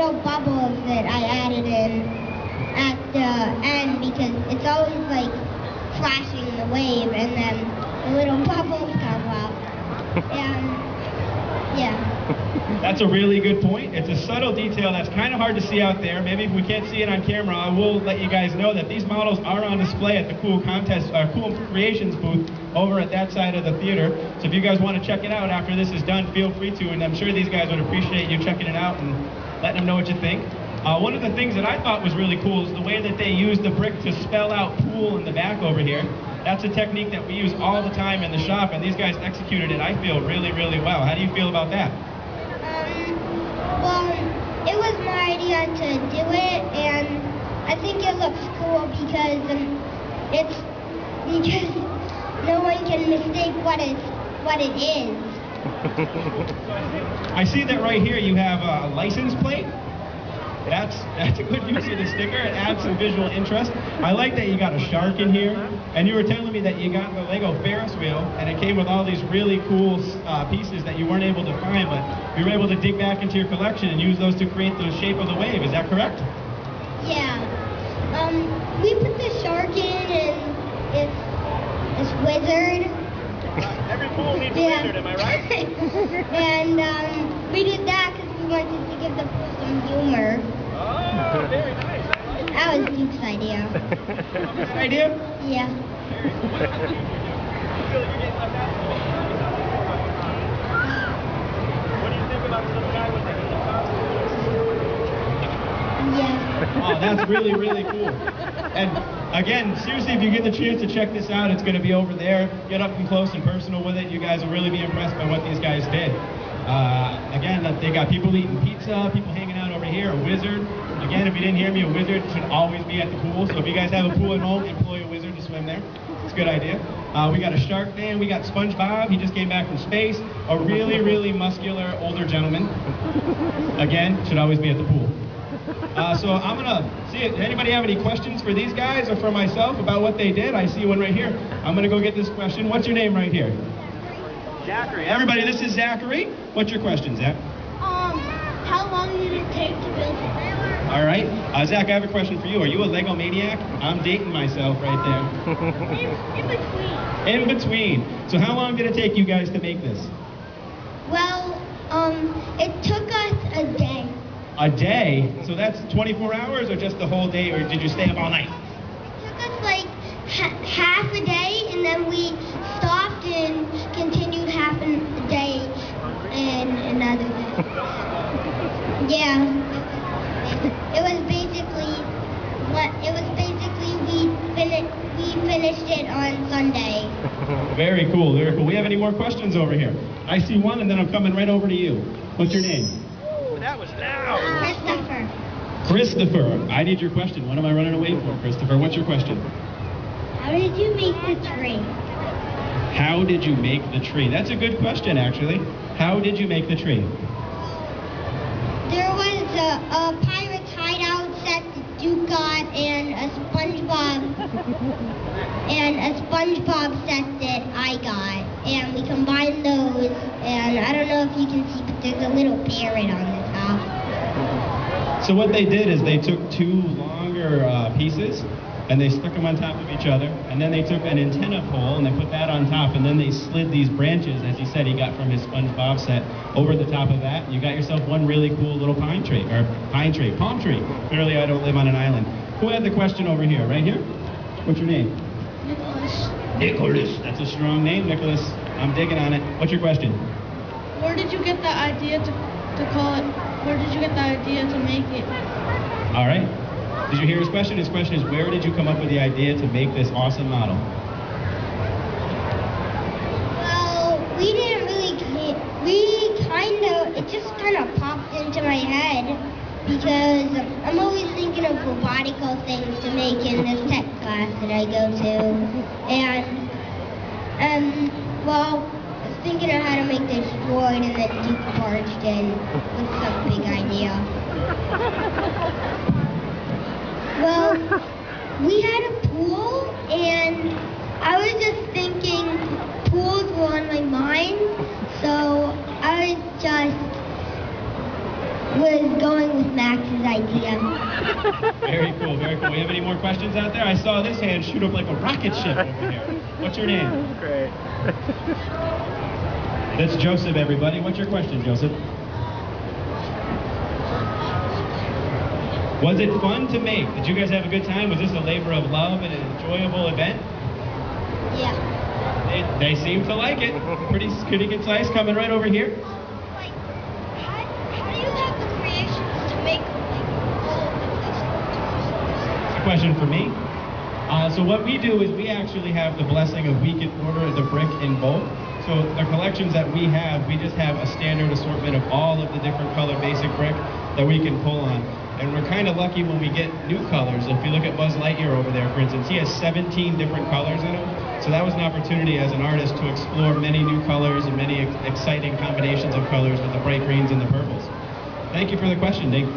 little bubbles that I added in at the end because it's always like flashing the wave and then the little bubbles come up. And yeah. That's a really good point. It's a subtle detail that's kind of hard to see out there. Maybe if we can't see it on camera, I will let you guys know that these models are on display at the Cool Creations booth over at that side of the theater. So if you guys want to check it out after this is done, feel free to, and I'm sure these guys would appreciate you checking it out and letting them know what you think. One of the things that I thought was really cool is the way that they used the brick to spell out pool in the back over here. That's a technique that we use all the time in the shop, and these guys executed it, I feel, really, really well. How do you feel about that? Well, it was my idea to do it, and I think it looks cool because no one can mistake what it is. I see that right here you have a license plate. That's a good use of the sticker. It adds some visual interest. I like that you got a shark in here, and you were telling me that you got the Lego Ferris wheel, and it came with all these really cool pieces that you weren't able to find, but you were able to dig back into your collection and use those to create the shape of the wave. Is that correct? Yeah. We put the shark in, and it's wizard. Every pool needs a wizard, am I right? And we did that because we wanted to give the pool some humor. Oh, very nice. That was Duke's idea. Duke's idea? Yeah. What do you think about the little guy with the Yeah. Oh, that's really, really cool. And again, seriously, if you get the chance to check this out, it's going to be over there. Get up and close and personal with it. You guys will really be impressed by what these guys did. Again, they got people eating pizza, people hanging out over here, a wizard. Again, if you didn't hear me, a wizard should always be at the pool. So if you guys have a pool at home, employ a wizard to swim there. It's a good idea. We got a shark fan. We got SpongeBob. He just came back from space. A really, really muscular older gentleman. Again, should always be at the pool. So I'm going to see if anybody have any questions for these guys or for myself about what they did. I see one right here. I'm going to go get this question. What's your name right here? Zachary. Everybody, this is Zachary. What's your question, Zach? How long did it take to build it? All right. Zach, I have a question for you. Are you a Lego maniac? I'm dating myself right there. In between. In between. So how long did it take you guys to make this? Well, it took us a day. A day? So that's 24 hours or just the whole day, or did you stay up all night? It took us like half a day, and then we stopped and continued half a day and another day. Yeah. It was basically we finished it on Sunday. Very cool, very cool. We have any more questions over here? I see one, and then I'm coming right over to you. What's your name? That was loud. Christopher. Christopher, I need your question. What am I running away for, Christopher? What's your question? How did you make the tree? How did you make the tree? That's a good question, actually. How did you make the tree? There was a pirate's hideout set that Duke got, and a SpongeBob set that I got, and we combined those. And I don't know if you can see, but there's a little parrot on the top. So what they did is they took two longer pieces and they stuck them on top of each other, and then they took an antenna pole and they put that on top, and then they slid these branches, as he said he got from his SpongeBob set, over the top of that. You got yourself one really cool little palm tree. Clearly I don't live on an island. Who had the question over here? Right here? What's your name? Nicholas. Nicholas. That's a strong name, Nicholas. I'm digging on it. What's your question? Where did you get the idea to call it? Where did you get the idea to make it? All right. Did you hear his question? His question is, where did you come up with the idea to make this awesome model? Well, it just kind of popped into my head because I'm always thinking of robotical things to make in this tech class that I go to. And well, I was thinking of how to make this droid, and then Duke barged in with some big idea. Well, we had a pool, and I was just thinking pools were on my mind, so I was just was going with Max's idea. Very cool, very cool. We have any more questions out there? I saw this hand shoot up like a rocket ship over here. What's your name? That's great. That's Joseph, everybody. What's your question, Joseph? Was it fun to make? Did you guys have a good time? Was this a labor of love and an enjoyable event? Yeah. They seem to like it. Pretty concise. Coming right over here. Like, how do you have the creations to make all of the It's a question for me. So what we do is we actually have the blessing of we can order the brick in bulk. So the collections that we have, we just have a standard assortment of all of the different color basic brick that we can pull on. And we're kind of lucky when we get new colors. If you look at Buzz Lightyear over there, for instance, he has 17 different colors in him. So that was an opportunity as an artist to explore many new colors and many exciting combinations of colors with the bright greens and the purples. Thank you for the question, Dink.